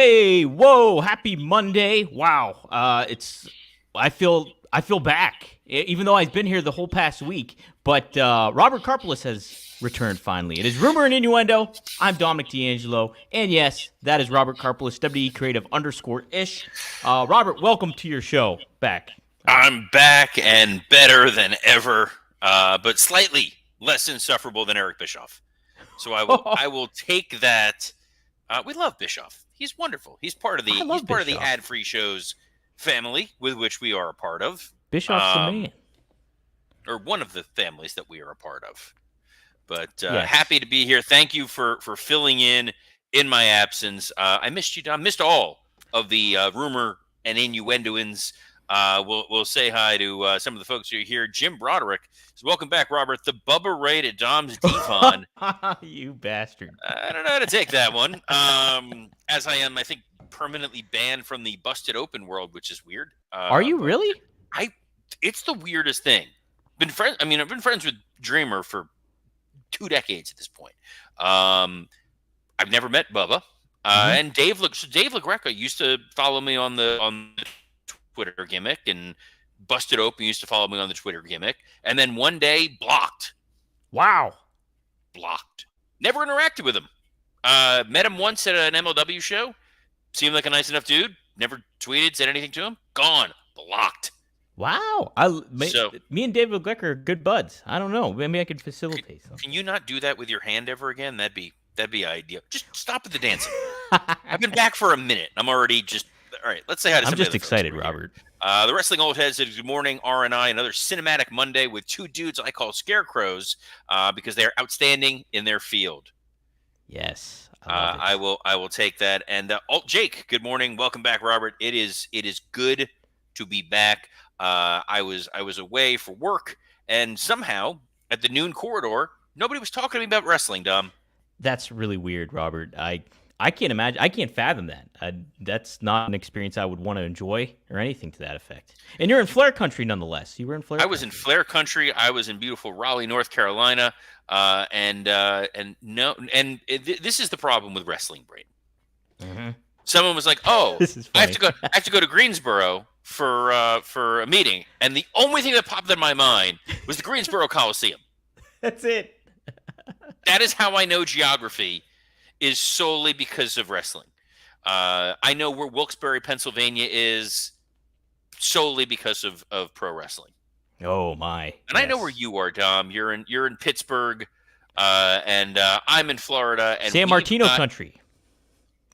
Hey, whoa, happy Monday. Wow. I feel back. Even though I've been here the whole past week, but Robert Karpelis has returned finally. It is Rumor and Innuendo. I'm Dominic D'Angelo, and yes, that is Robert Karpelis, WE Creative _ish. Robert, welcome to your show back. I'm back and better than ever, but slightly less insufferable than Eric Bischoff. So I will take that. We love Bischoff. He's wonderful. He's part of the ad-free shows family with which we are a part of. Bischoff's the man. Or one of the families that we are a part of. But Yes. happy to be here. Thank you for filling in my absence. I missed you, Don. Missed all of the rumor and innuendoins. We'll say hi to some of the folks who are here. Jim Broderick says, welcome back, Robert. The Bubba Ray to Dom's Devon. You bastard. I don't know how to take that one. As I am, I think, permanently banned from the Busted Open world, which is weird. Are you really? It's the weirdest thing. I've been friends with Dreamer for 2 decades at this point. I've never met Bubba. And Dave LaGreca used to follow me on the Twitter gimmick, and Busted Open used to follow me on the Twitter gimmick, and then one day blocked. Wow. Blocked. Never interacted with him. Met him once at an MLW show. Seemed like a nice enough dude. Never tweeted, said anything to him. Gone. Blocked. Wow. Me and David Glecker are good buds. I don't know. Maybe I could facilitate something. Can you not do that with your hand ever again? That'd be ideal. Just stop with the dancing. I've been back for a minute. I'm already just all right. Let's say hi to I'm somebody. just excited, Robert. The Wrestling Old Head says, good morning, R&I. Another cinematic Monday with 2 dudes I call scarecrows because they are outstanding in their field. Yes. I will take that. And Jake, good morning. Welcome back, Robert. It is good to be back. I was away for work, and somehow at the noon corridor, nobody was talking to me about wrestling, Dom. That's really weird, Robert. I can't imagine. I can't fathom that. That's not an experience I would want to enjoy or anything to that effect. And you're in Flair country nonetheless. You were in Flair country. I was in Flair country. I was in beautiful Raleigh, North Carolina. This is the problem with wrestling brain. Mm-hmm. Someone was like, "Oh, this is I have to go to Greensboro for a meeting," and the only thing that popped in my mind was the Greensboro Coliseum. That's it. That is how I know geography is solely because of wrestling. I know where Wilkes-Barre, Pennsylvania is solely because of pro wrestling. Oh my! And yes. I know where you are, Dom. You're in Pittsburgh, and I'm in Florida. And San Martino country.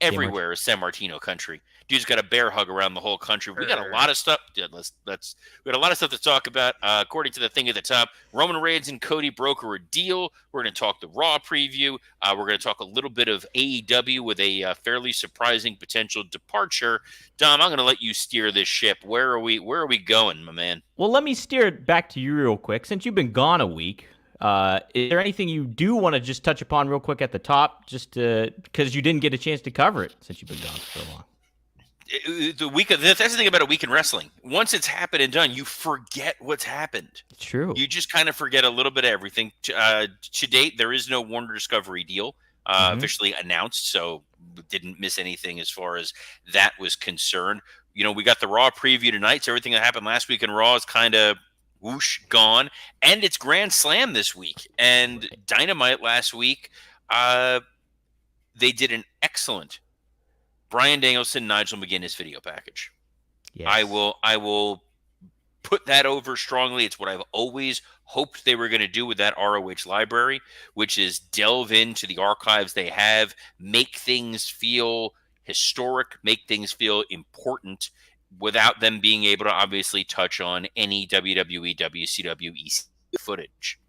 Everywhere is San Martino country. Dude's got a bear hug around the whole country. We got a lot of stuff. We got a lot of stuff to talk about. According to the thing at the top, Roman Reigns and Cody broker a deal. We're going to talk the Raw preview. We're going to talk a little bit of AEW with a fairly surprising potential departure. Dom, I'm going to let you steer this ship. Where are we going, my man? Well, let me steer it back to you real quick. Since you've been gone a week, is there anything you do want to just touch upon real quick at the top, just because you didn't get a chance to cover it since you've been gone for so long? That's the thing about a week in wrestling. Once it's happened and done, you forget what's happened. It's true. You just kind of forget a little bit of everything. To date, there is no Warner Discovery deal officially announced, so didn't miss anything as far as that was concerned. You know, we got the Raw preview tonight, so everything that happened last week in Raw is kind of whoosh, gone. And it's Grand Slam this week. And Dynamite last week, they did an excellent Bryan Danielson, Nigel McGuinness video package. Yes. I will put that over strongly. It's what I've always hoped they were going to do with that ROH library, which is delve into the archives they have, make things feel historic, make things feel important without them being able to obviously touch on any WWE, WCW, EC footage.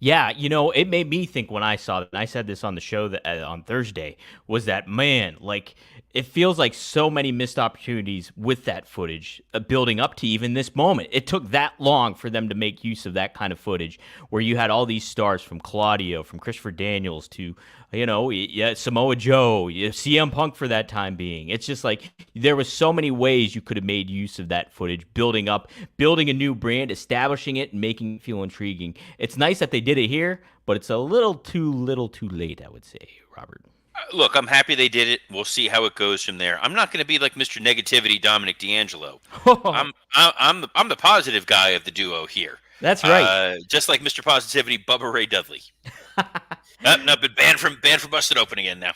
Yeah, you know, it made me think when I saw it, and I said this on the show that on Thursday, was that, man, like, it feels like so many missed opportunities with that footage building up to even this moment. It took that long for them to make use of that kind of footage where you had all these stars from Claudio, from Christopher Daniels to, you know, Samoa Joe, CM Punk for that time being. It's just like there was so many ways you could have made use of that footage, building a new brand, establishing it, and making it feel intriguing. It's nice that they did it here, but it's a little too late, I would say, Robert. Look, I'm happy they did it. We'll see how it goes from there. I'm not going to be like Mr. Negativity, Dominic D'Angelo. I'm the positive guy of the duo here. That's right. Just like Mr. Positivity, Bubba Ray Dudley. No, but banned from busted open again now.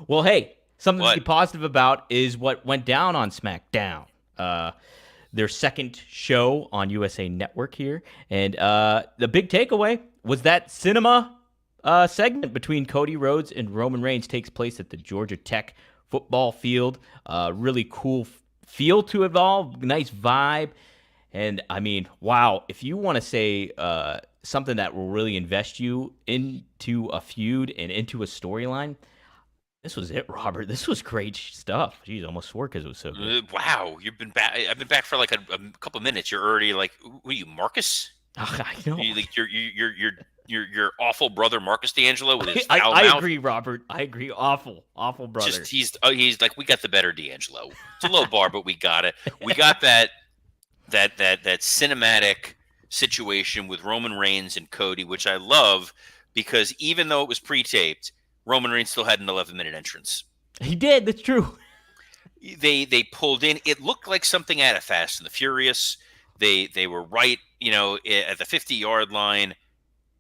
Well, hey, something to What? be positive about is what went down on SmackDown. Uh, their second show on USA Network here, and the big takeaway was that cinema segment between Cody Rhodes and Roman Reigns takes place at the Georgia Tech football field. Really cool feel to it all, nice vibe. And I mean, wow, if you want to say something that will really invest you into a feud and into a storyline, this was it, Robert. This was great stuff. Jeez, I almost swore because it was so good. Wow, you've been back. I've been back for like a couple minutes. You're already like, who are you, Marcus? I know. Like your awful brother Marcus D'Angelo with his foul I mouth. agree, Robert. I agree. Awful brother. Just he's like, we got the better D'Angelo. It's a low bar, but we got it. We got that cinematic situation with Roman Reigns and Cody, which I love because even though it was pre-taped, Roman Reigns still had an 11-minute entrance. He did. That's true. They pulled in. It looked like something out of Fast and the Furious. They were right, at the 50-yard line.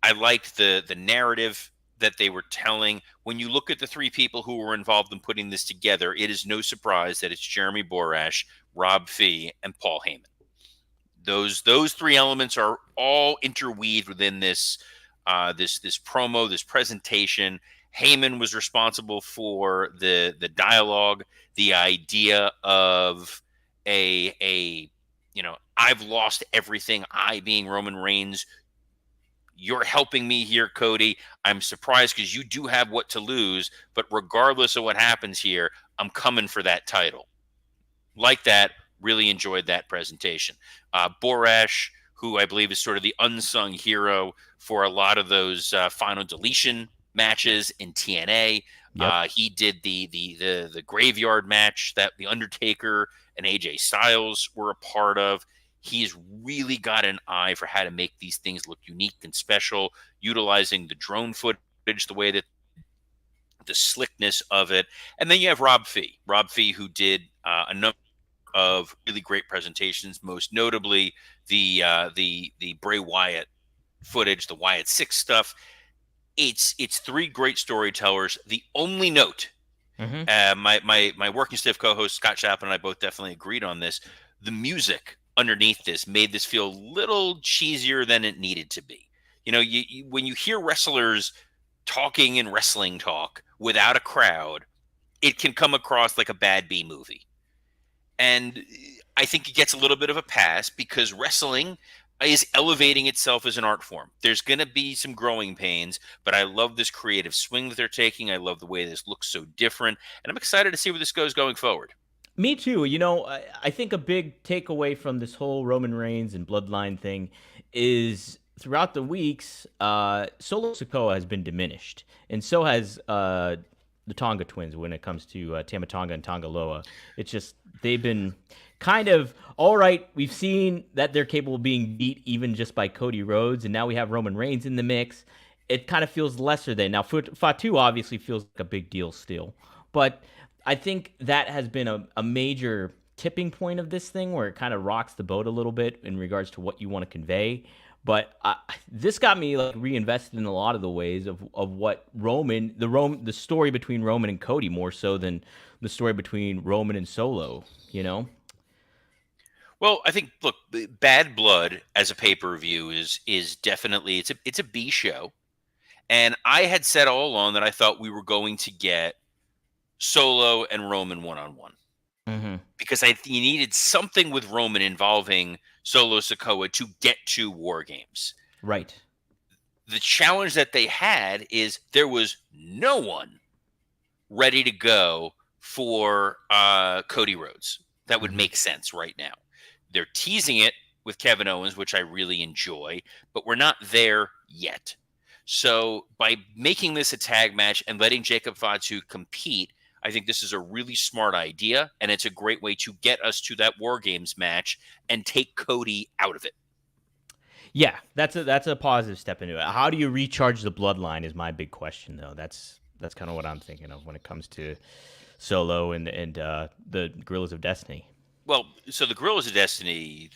I liked the narrative that they were telling. When you look at the three people who were involved in putting this together, it is no surprise that it's Jeremy Borash, Rob Fee, and Paul Heyman. Those three elements are all interweaved within this promo, this presentation. Heyman was responsible for the dialogue, the idea of I've lost everything. I being Roman Reigns, you're helping me here, Cody. I'm surprised because you do have what to lose, but regardless of what happens here, I'm coming for that title. Like that, really enjoyed that presentation. Borash, who I believe is sort of the unsung hero for a lot of those final deletion matches in TNA. Yep. He did the graveyard match that The Undertaker and AJ Styles were a part of. He's really got an eye for how to make these things look unique and special, utilizing the drone footage, the way that the slickness of it. And then you have Rob Fee. Rob Fee, who did a number of really great presentations, most notably the Bray Wyatt footage, the Wyatt 6 stuff. It's three great storytellers. The only note, my working stiff co-host Scott Chapman and I both definitely agreed on this. The music underneath this made this feel a little cheesier than it needed to be. When you hear wrestlers talking in wrestling talk without a crowd, it can come across like a bad B movie. And I think it gets a little bit of a pass because wrestling is elevating itself as an art form. There's going to be some growing pains, but I love this creative swing that they're taking. I love the way this looks so different, and I'm excited to see where this goes going forward. Me too. I think a big takeaway from this whole Roman Reigns and Bloodline thing is throughout the weeks, Solo Sikoa has been diminished, and so has the Tonga twins when it comes to Tama Tonga and Tongaloa. It's just they've been kind of all right. We've seen that they're capable of being beat even just by Cody Rhodes, and now we have Roman Reigns in the mix. It kind of feels lesser than now. Fatu obviously feels like a big deal still, but I think that has been a major tipping point of this thing where it kind of rocks the boat a little bit in regards to what you want to convey. But this got me like reinvested in a lot of the ways of what the story between Roman and Cody more so than the story between Roman and Solo. Well, I think look, Bad Blood as a pay-per-view is definitely it's a B show, and I had said all along that I thought we were going to get Solo and Roman one-on-one. Because you needed something with Roman involving Solo Sikoa to get to War Games. Right. The challenge that they had is there was no one ready to go for Cody Rhodes. That would make sense right now. They're teasing it with Kevin Owens, which I really enjoy, but we're not there yet. So by making this a tag match and letting Jacob Fatu compete, I think this is a really smart idea, and it's a great way to get us to that War Games match and take Cody out of it. Yeah, that's a positive step into it. How do you recharge the bloodline is my big question, though. That's That's kind of what I'm thinking of when it comes to Solo and the Gorillas of Destiny. Well, so the Gorillas of Destiny,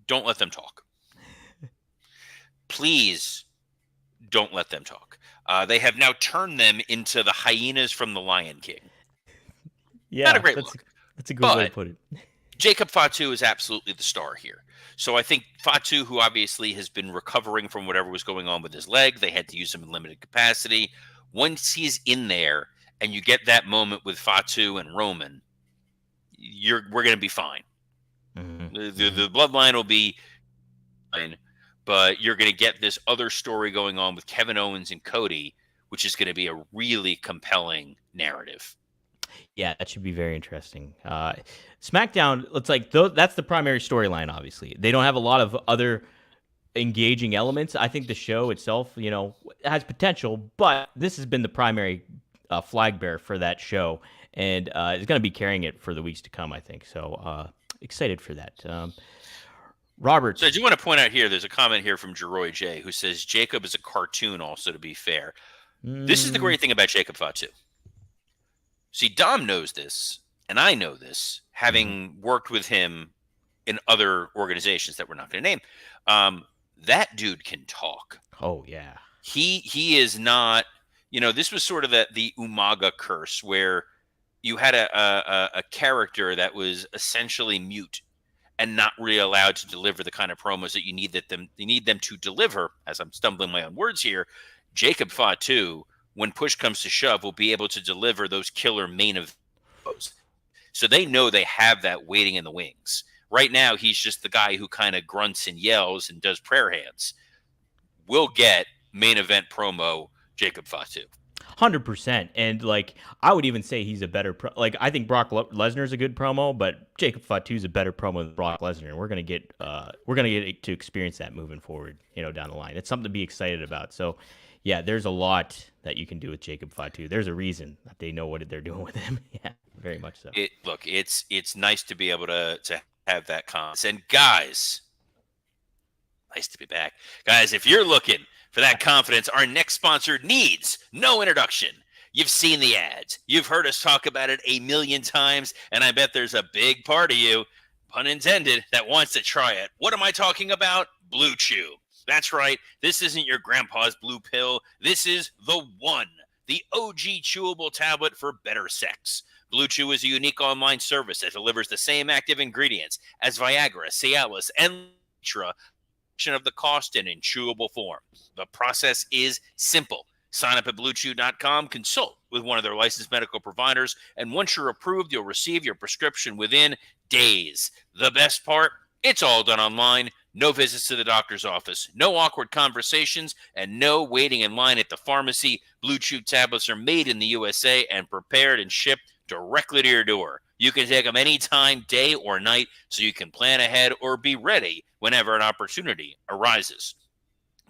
don't let them talk. Please don't let them talk. They have now turned them into the hyenas from The Lion King. Not a Yeah, great that's look. that's a good way to But put it. Jacob Fatu is absolutely the star here. So I think Fatu, who obviously has been recovering from whatever was going on with his leg, they had to use him in limited capacity. Once he's in there and you get that moment with Fatu and Roman, we're going to be fine. The bloodline will be fine, but you're going to get this other story going on with Kevin Owens and Cody, which is going to be a really compelling narrative. Yeah, that should be very interesting. SmackDown, it's like that's the primary storyline. Obviously, they don't have a lot of other engaging elements. I think the show itself, has potential, but this has been the primary flag bearer for that show, and is going to be carrying it for the weeks to come. I think so. Excited for that. Robert. So I do want to point out here, there's a comment here from Jeroy J, who says Jacob is a cartoon also, to be fair. This is the great thing about Jacob Fatu. See, Dom knows this, and I know this, having worked with him in other organizations that we're not going to name. That dude can talk. Oh, yeah. He is not, this was sort of the Umaga curse, where you had a character that was essentially mute and not really allowed to deliver the kind of promos that you need them to deliver. As I'm stumbling my own words here, Jacob Fatu, when push comes to shove, will be able to deliver those killer main events. So they know they have that waiting in the wings. Right now, he's just the guy who kind of grunts and yells and does prayer hands. We'll get main event promo Jacob Fatu. 100%. And I would even say he's a better I think Brock Lesnar is a good promo, but Jacob Fatu is a better promo than Brock Lesnar, and we're gonna get to experience that moving forward, down the line. It's something to be excited about. So yeah, there's a lot that you can do with Jacob Fatu. There's a reason that they know what they're doing with him. Yeah, very much so. It's nice to be able to have that confidence. And guys, nice to be back. Guys, if you're looking for that confidence, our next sponsor needs no introduction. You've seen the ads. You've heard us talk about it a million times, and I bet there's a big part of you, pun intended, that wants to try it. What am I talking about? Blue Chew. That's right. This isn't your grandpa's blue pill. This is the one, the OG chewable tablet for better sex. Blue Chew is a unique online service that delivers the same active ingredients as Viagra, Cialis, and Litra of the cost in chewable form. The process is simple. Sign up at BlueChew.com, consult with one of their licensed medical providers, and once you're approved, you'll receive your prescription within days. The best part, it's all done online. No visits to the doctor's office, no awkward conversations, and no waiting in line at the pharmacy. Blue Chew tablets are made in the USA and prepared and shipped directly to your door. You can take them anytime, day or night, so you can plan ahead or be ready whenever an opportunity arises.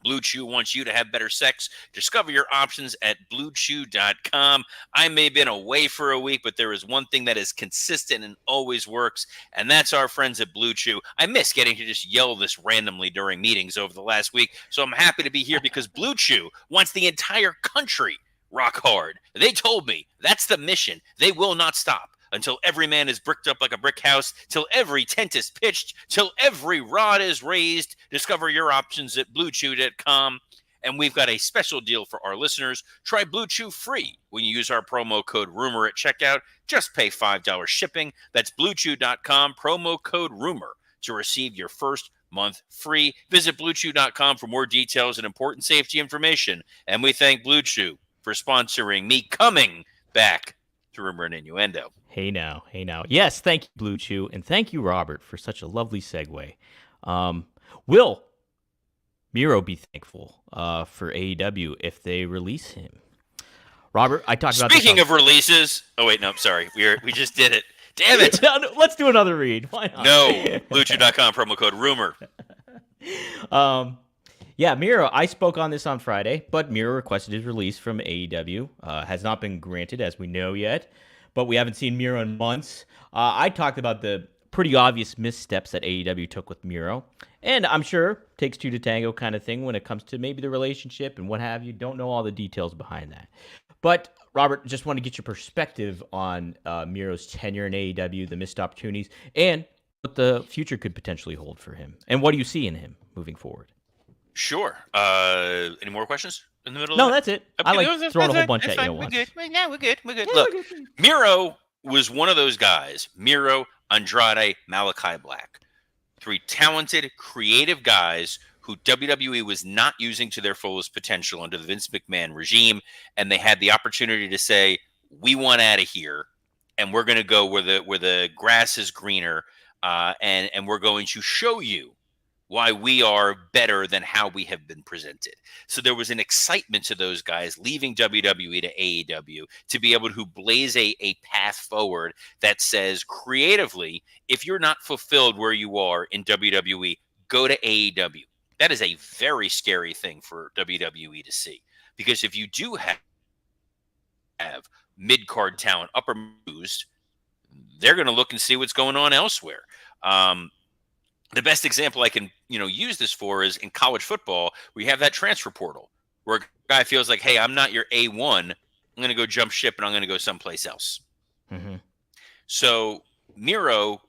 Blue Chew wants you to have better sex. Discover your options at BlueChew.com. I may have been away for a week, but there is one thing that is consistent and always works, and that's our friends at Blue Chew. I miss getting to just yell this randomly during meetings over the last week, so I'm happy to be here because Blue Chew wants the entire country rock hard. They told me that's the mission. They will not stop until every man is bricked up like a brick house, till every tent is pitched, till every rod is raised. Discover your options at BlueChew.com. And we've got a special deal for our listeners. Try Blue Chew free when you use our promo code RUMOR at checkout. Just pay $5 shipping. That's BlueChew.com, promo code RUMOR, to receive your first month free. Visit BlueChew.com for more details and important safety information. And we thank Blue Chew for sponsoring me coming back to Rumor and Innuendo. Hey now. Yes, thank you, Blue Chew, and thank you, Robert, for such a lovely segue. Will Miro be thankful for AEW if they release him? Robert, I talked about Speaking of releases, oh wait, no, sorry, we just did it. Damn it! No, let's do another read. Why not? No, BlueChew.com promo code Rumor. Yeah, Miro, I spoke on this on Friday, but Miro requested his release from AEW. Has not been granted, as we know yet, but we haven't seen Miro in months. I talked about the pretty obvious missteps that AEW took with Miro, and I'm sure takes two to tango kind of thing when it comes to maybe the relationship and what have you. Don't know all the details behind that. But Robert, just want to get your perspective on Miro's tenure in AEW, the missed opportunities, and what the future could potentially hold for him. And what do you see in him moving forward? Sure. Any more questions in the middle of No, that? that's it. I Okay, like no, that's throwing a whole fine. bunch That's at you fine. at We're good. once. Yeah, we're good. We're good. Yeah, Look, we're good. Miro was one of those guys. Miro, Andrade, Malachi Black. Three talented, creative guys who WWE was not using to their fullest potential under the Vince McMahon regime, and they had the opportunity to say, "We want out of here, and we're going to go where the grass is greener, and we're going to show you why we are better than how we have been presented." So there was an excitement to those guys leaving WWE to AEW to be able to blaze a path forward that says creatively, if you're not fulfilled where you are in WWE, go to AEW. That is a very scary thing for WWE to see, because if you do have mid card talent upper used, they're going to look and see what's going on elsewhere. The best example I can use this for is in college football. We have that transfer portal where a guy feels like, hey, I'm not your A1. I'm going to go jump ship and I'm going to go someplace else. Mm-hmm. So Miro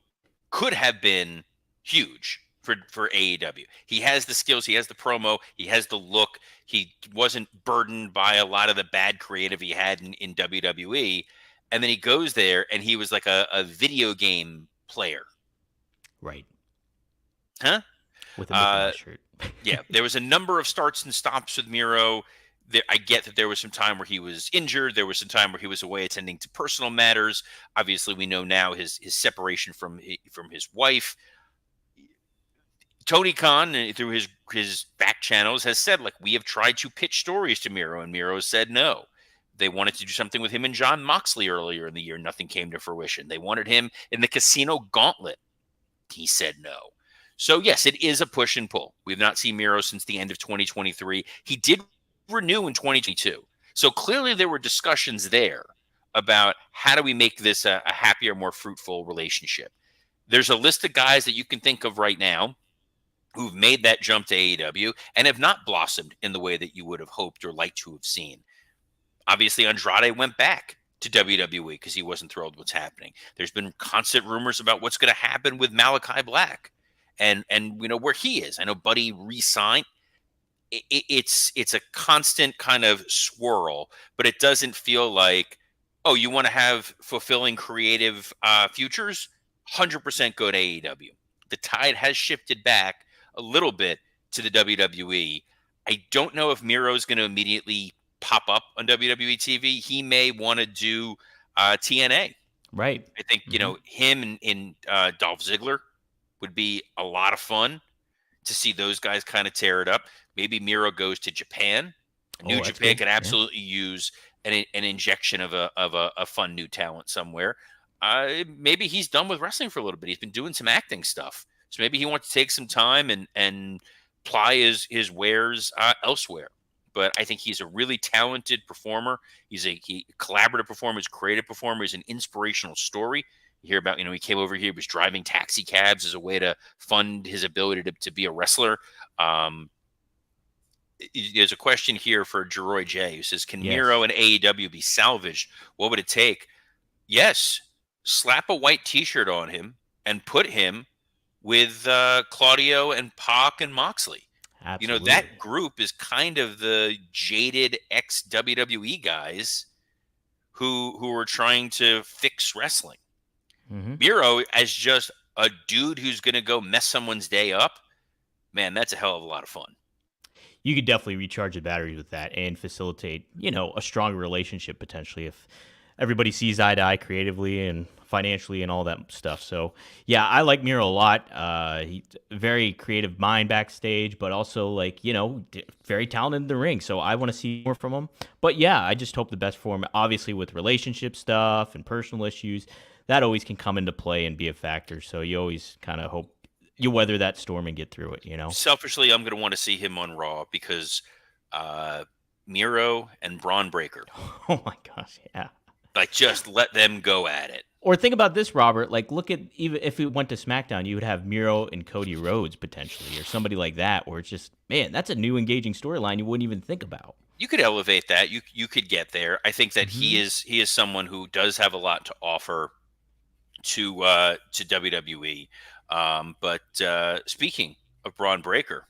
could have been huge for AEW. He has the skills, he has the promo, he has the look. He wasn't burdened by a lot of the bad creative he had in WWE. And then he goes there and he was like a video game player. Right. Huh? With a Mickey Mouse shirt. Yeah, there was a number of starts and stops with Miro. I get that there was some time where he was injured. There was some time where he was away attending to personal matters. Obviously, we know now his separation from his wife. Tony Khan, through his back channels, has said, like, we have tried to pitch stories to Miro, and Miro said no. They wanted to do something with him and John Moxley earlier in the year. Nothing came to fruition. They wanted him in the Casino Gauntlet. He said no. So, yes, it is a push and pull. We've not seen Miro since the end of 2023. He did renew in 2022. So clearly there were discussions there about how do we make this a happier, more fruitful relationship. There's a list of guys that you can think of right now who've made that jump to AEW and have not blossomed in the way that you would have hoped or liked to have seen. Obviously, Andrade went back to WWE because he wasn't thrilled with what's happening. There's been constant rumors about what's going to happen with Malachi Black and where he is. I know Buddy re-signed. It's a constant kind of swirl, but it doesn't feel like, oh, you want to have fulfilling creative futures? 100% go to AEW. The tide has shifted back a little bit to the WWE. I don't know if Miro's going to immediately pop up on WWE TV. He may want to do TNA. Right. I think, him and Dolph Ziggler would be a lot of fun to see those guys kind of tear it up. Maybe Miro goes to Japan. New Japan good. could absolutely use an injection of a fun new talent somewhere. Maybe he's done with wrestling for a little bit. He's been doing some acting stuff. So maybe he wants to take some time and ply his wares elsewhere. But I think he's a really talented performer. He's a collaborative performer, he's a creative performer, he's an inspirational story. You hear about, he came over here, he was driving taxi cabs as a way to fund his ability to be a wrestler. There's a question here for Jeroy J, who says, can Miro and AEW be salvaged? What would it take? Yes. Slap a white T-shirt on him and put him with Claudio and Pac and Moxley. Absolutely. That group is kind of the jaded ex-WWE guys who are trying to fix wrestling. Mm-hmm. Miro as just a dude who's going to go mess someone's day up, man, that's a hell of a lot of fun. You could definitely recharge the batteries with that and facilitate, a stronger relationship potentially if everybody sees eye to eye creatively and financially and all that stuff. So, yeah, I like Miro a lot. He's a very creative mind backstage, but also, very talented in the ring. So I want to see more from him. But, yeah, I just hope the best for him. Obviously, with relationship stuff and personal issues, that always can come into play and be a factor. So you always kind of hope you weather that storm and get through it, Selfishly, I'm going to want to see him on Raw because Miro and Braun Breaker. Oh, my gosh, yeah. Just let them go at it. Or think about this, Robert. Like, look at even if it went to SmackDown, you would have Miro and Cody Rhodes potentially, or somebody like that, where it's just, man, that's a new engaging storyline you wouldn't even think about. You could elevate that. You could get there. I think that Hmm. he is someone who does have a lot to offer to WWE. But speaking of Braun Breaker,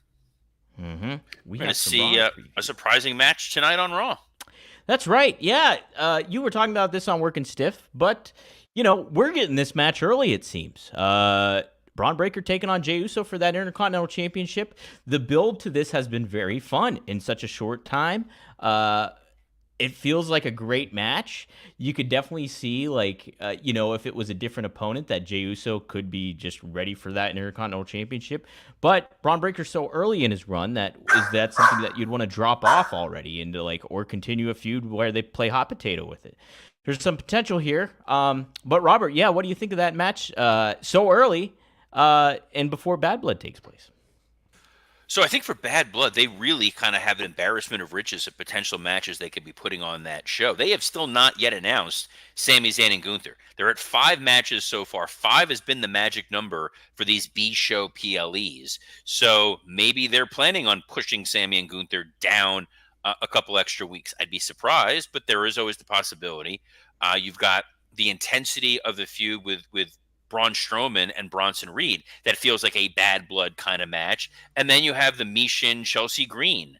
Hmm. We we're going to have some see Raw a previews. surprising match tonight on Raw. That's right. Yeah, you were talking about this on Working Stiff, but we're getting this match early. It seems. Braun Breaker taking on Jey Uso for that Intercontinental Championship. The build to this has been very fun in such a short time. It feels like a great match. You could definitely see, like, if it was a different opponent, that Jey Uso could be just ready for that Intercontinental Championship. But Braun Breaker's so early in his run that something that you'd want to drop off already into, like, or continue a feud where they play hot potato with it. There's some potential here. But Robert, yeah, what do you think of that match so early and before Bad Blood takes place? So I think for Bad Blood, they really kind of have an embarrassment of riches of potential matches they could be putting on that show. They have still not yet announced Sami Zayn and Gunther. They're at 5 matches so far. 5 has been the magic number for these B show PLEs. So maybe they're planning on pushing Sami and Gunther down a couple extra weeks. I'd be surprised, but there is always the possibility. You've got the intensity of the feud with Braun Strowman and Bronson Reed that feels like a Bad Blood kind of match. And then you have the Mishin Chelsea Green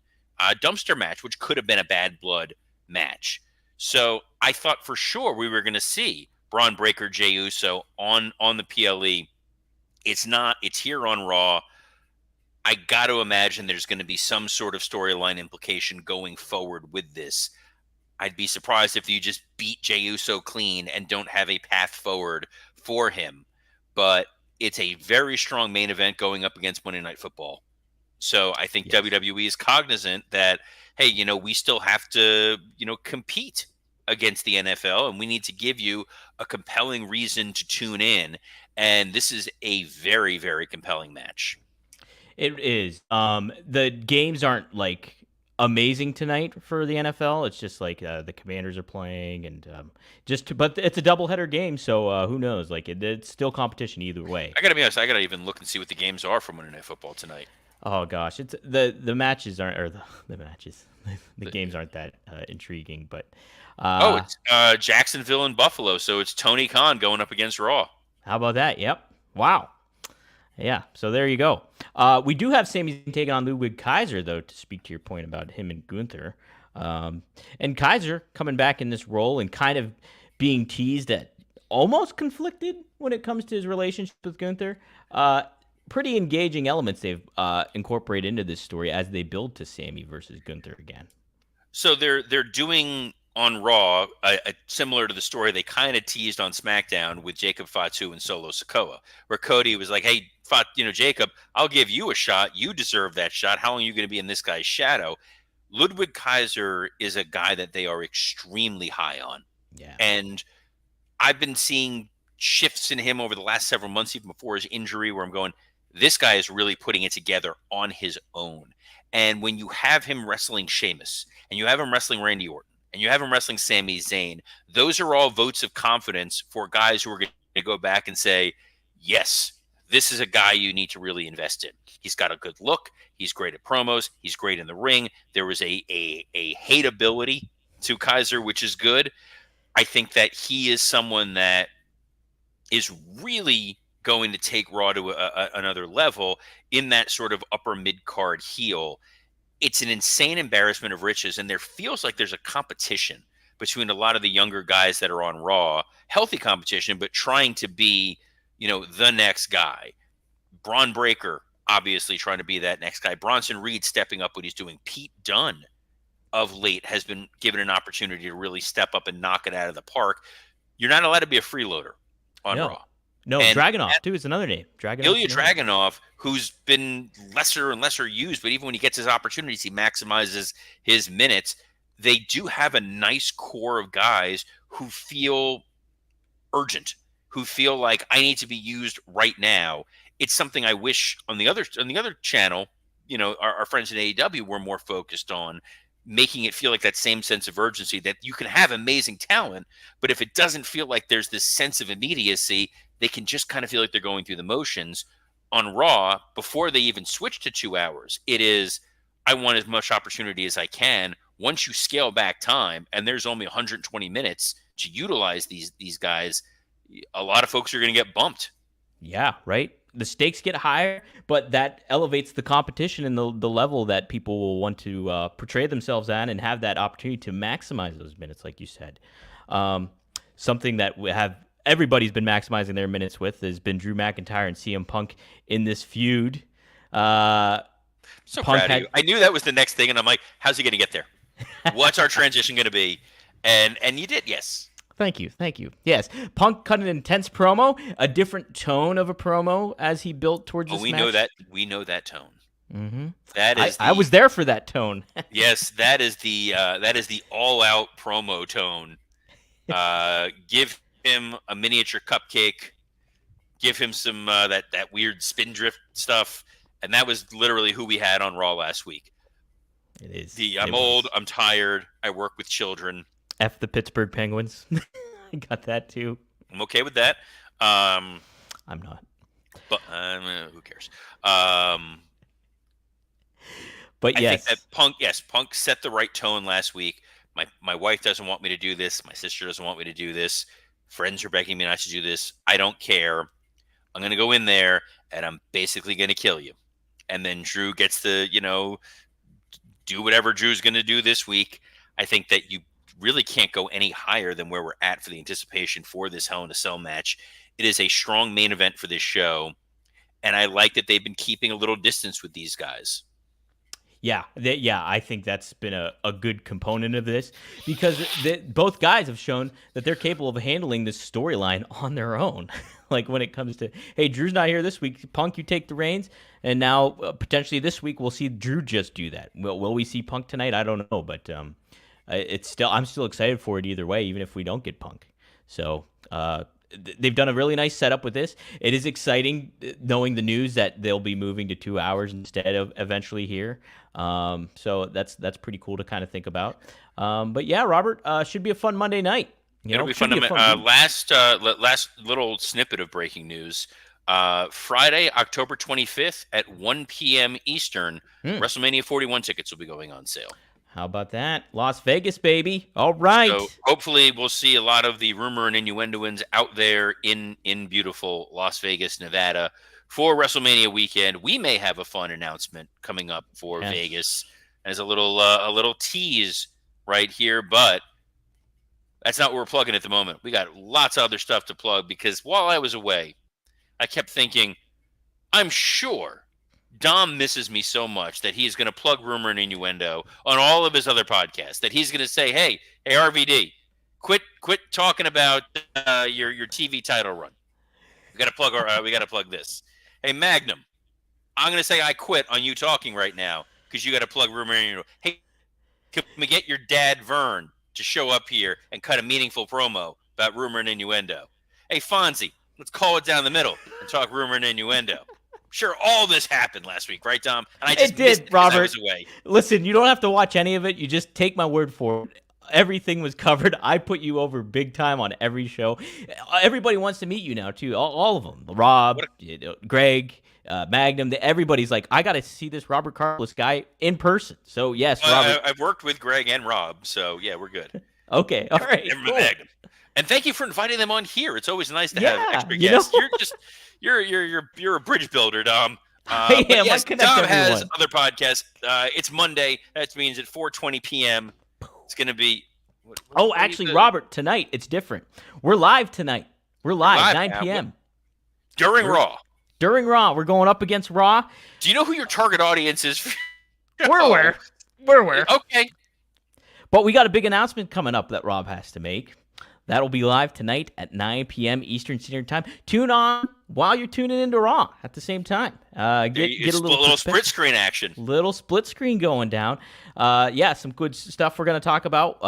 dumpster match, which could have been a Bad Blood match. So I thought for sure we were going to see Braun Breaker, Jey Uso on the PLE. It's not. It's here on Raw. I got to imagine there's going to be some sort of storyline implication going forward with this. I'd be surprised if you just beat Jey Uso clean and don't have a path forward for him. But it's a very strong main event going up against Monday Night Football. So I think Yes. WWE is cognizant that, hey, we still have to, compete against the NFL, and we need to give you a compelling reason to tune in. And this is a very, very compelling match. It is. The games aren't like amazing tonight for the NFL. It's just like the Commanders are playing, and but it's a doubleheader game, so who knows? Like it's still competition either way. I got to be honest, I got to even look and see what the games are for Monday Night Football tonight. Oh gosh, it's the matches aren't or the matches. The games aren't that intriguing, but Oh, uh, it's Jacksonville and Buffalo, so it's Tony Khan going up against Raw. how about that? Yep. Wow. Yeah, so there you go. We do have Sami Zayn taking on Ludwig Kaiser, though, to speak to your point about him and Gunther. And Kaiser coming back in this role and kind of being teased at almost conflicted when it comes to his relationship with Gunther. Pretty engaging elements they've incorporated into this story as they build to Sami versus Gunther again. So they're doing on Raw similar to the story they kind of teased on SmackDown with Jacob Fatu and Solo Sikoa, where Cody was like, "Hey, Jacob, I'll give you a shot. You deserve that shot. How long are you going to be in this guy's shadow?" Ludwig Kaiser is a guy that they are extremely high on, Yeah. and I've been seeing shifts in him over the last several months, even before his injury, where I'm going, this guy is really putting it together on his own. And when you have him wrestling Sheamus, and you have him wrestling Randy Orton, and you have him wrestling Sami Zayn, those are all votes of confidence for guys who are going to go back and say, yes, this is a guy you need to really invest in. He's got a good look. He's great at promos. He's great in the ring. There was a hateability to Kaiser, which is good. I think that he is someone that is really going to take Raw to another level in that sort of upper mid card heel. It's an insane embarrassment of riches, and there feels like there's a competition between a lot of the younger guys that are on Raw, healthy competition, but trying to be, the next guy. Braun Breaker, obviously trying to be that next guy. Bronson Reed stepping up what he's doing. Pete Dunne of late has been given an opportunity to really step up and knock it out of the park. You're not allowed to be a freeloader on No. Raw. No, And Dragunov, too, is another name. Ilya Dragunov. Dragunov, who's been lesser and lesser used, but even when he gets his opportunities, he maximizes his minutes. They do have a nice core of guys who feel urgent, who feel like I need to be used right now. It's something I wish on the other channel, our friends in AEW were more focused on. making it feel like that same sense of urgency that you can have amazing talent, but if it doesn't feel like there's this sense of immediacy, they can just kind of feel like they're going through the motions. On Raw, before they even switch to 2 hours, it is, I want as much opportunity as I can. Once you scale back time and there's only 120 minutes to utilize these guys, a lot of folks are going to get bumped. Yeah, right. The stakes get higher, but that elevates the competition and the level that people will want to portray themselves at and have that opportunity to maximize those minutes, like you said. Something that we have everybody's been maximizing their minutes with has been Drew McIntyre and CM Punk in this feud. So Punk proud of you. I knew that was the next thing, and I'm like, how's he going to get there? What's our transition going to be? And you did, yes. Thank you. Yes, Punk cut an intense promo, a different tone of a promo as he built towards this match. We know that tone. Mm-hmm. That is. I was there for that tone. Yes, that is the all-out promo tone. Give him a miniature cupcake. Give him some that weird spin drift stuff, and that was literally who we had on Raw last week. It is. I'm old. I'm tired. I work with children. F the Pittsburgh Penguins. I got that too. I'm okay with that. I'm not. But who cares? But yes, I think that Punk set the right tone last week. My wife doesn't want me to do this. My sister doesn't want me to do this. Friends are begging me not to do this. I don't care. I'm going to go in there and I'm basically going to kill you. And then Drew gets to, do whatever Drew's going to do this week. I think that you really can't go any higher than where we're at for the anticipation for this Hell in a Cell match. It is a strong main event for this show. And I like that they've been keeping a little distance with these guys. Yeah, I think that's been a good component of this because both guys have shown that they're capable of handling this storyline on their own. Like when it comes to, hey, Drew's not here this week, Punk, you take the reins, and now potentially this week we'll see Drew just do that. Will we see Punk tonight? I don't know, but I'm still excited for it either way, even if we don't get Punk. So they've done a really nice setup with this. It is exciting knowing the news that they'll be moving to 2 hours instead of eventually here. So that's pretty cool to kind of think about. But yeah, Robert, should be a fun Monday night. It'll be fun. Last little snippet of breaking news. Friday, October 25th at 1 p.m. Eastern, WrestleMania 41 tickets will be going on sale. How about that? Las Vegas, baby. All right. So hopefully we'll see a lot of the rumor and innuendoans out there in beautiful Las Vegas, Nevada for WrestleMania weekend. We may have a fun announcement coming up for Vegas as a little tease right here, but that's not what we're plugging at the moment. We got lots of other stuff to plug because while I was away, I kept thinking, I'm sure Dom misses me so much that he's going to plug Rumor and Innuendo on all of his other podcasts, that he's going to say, hey, RVD, quit talking about your TV title run. We got to plug this. Hey, Magnum, I'm going to say I quit on you talking right now because you got to plug Rumor and Innuendo. Hey, can we get your dad, Vern, to show up here and cut a meaningful promo about Rumor and Innuendo? Hey, Fonzie, let's call it down the middle and talk Rumor and Innuendo. Sure, all this happened last week, right, Dom? And I just it did, Robert. I was away. Listen, you don't have to watch any of it. You just take my word for it. Everything was covered. I put you over big time on every show. Everybody wants to meet you now, too. All of them. Rob, Greg, Magnum. Everybody's like, I got to see this Robert Carlos guy in person. So, yes, Robert. I've worked with Greg and Rob, so, yeah, we're good. Okay, all right. Cool. Magnum. And thank you for inviting them on here. It's always nice to have extra guests. You're a bridge builder, Dom. Yes, Dom has other podcasts. It's Monday. That means at 4:20 p.m. It's going to be. Actually, Robert, tonight it's different. We're live tonight. We're live 9 p.m. During Raw. During Raw, we're going up against Raw. Do you know who your target audience is? We're aware. Okay. But we got a big announcement coming up that Rob has to make. That'll be live tonight at 9 p.m. Eastern Standard Time. Tune on while you're tuning into Raw at the same time. Get a little split screen action. Little split screen going down. Some good stuff we're going to talk about.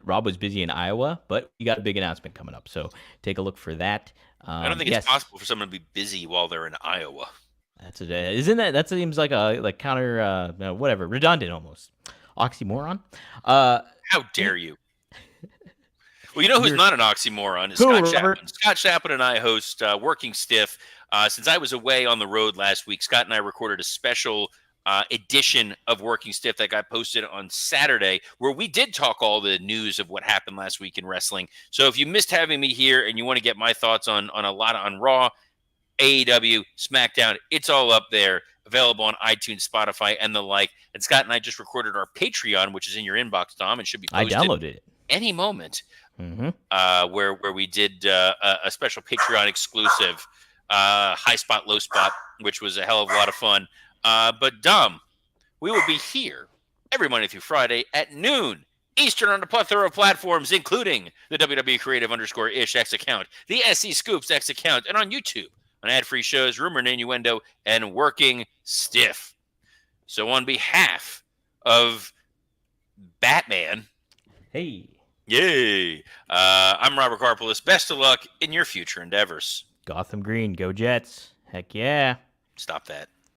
Rob was busy in Iowa, but we got a big announcement coming up. So take a look for that. I don't think it's possible for someone to be busy while they're in Iowa. Isn't that? That seems like counter, redundant almost. Oxymoron. Uh, How you, dare you? Well, you know who's you're not an oxymoron is who, Scott Robert? Chapman. Scott Chapman and I host Working Stiff. Since I was away on the road last week, Scott and I recorded a special edition of Working Stiff that got posted on Saturday, where we did talk all the news of what happened last week in wrestling. So if you missed having me here and you want to get my thoughts on a lot on Raw, AEW, SmackDown, it's all up there, available on iTunes, Spotify, and the like. And Scott and I just recorded our Patreon, which is in your inbox, Dom, and should be I posted downloaded it. any moment. Mm-hmm. Where we did a special Patreon exclusive, high spot, low spot, which was a hell of a lot of fun. But Dom, we will be here every Monday through Friday at noon Eastern on a plethora of platforms, including the WWE Creative _ish X account, the SC Scoops X account, and on YouTube on ad-free shows, Rumor and Innuendo, and Working Stiff. So on behalf of Batman, Hey, yay! I'm Robert Karpolis. Best of luck in your future endeavors. Gotham Green, go Jets. Heck yeah. Stop that.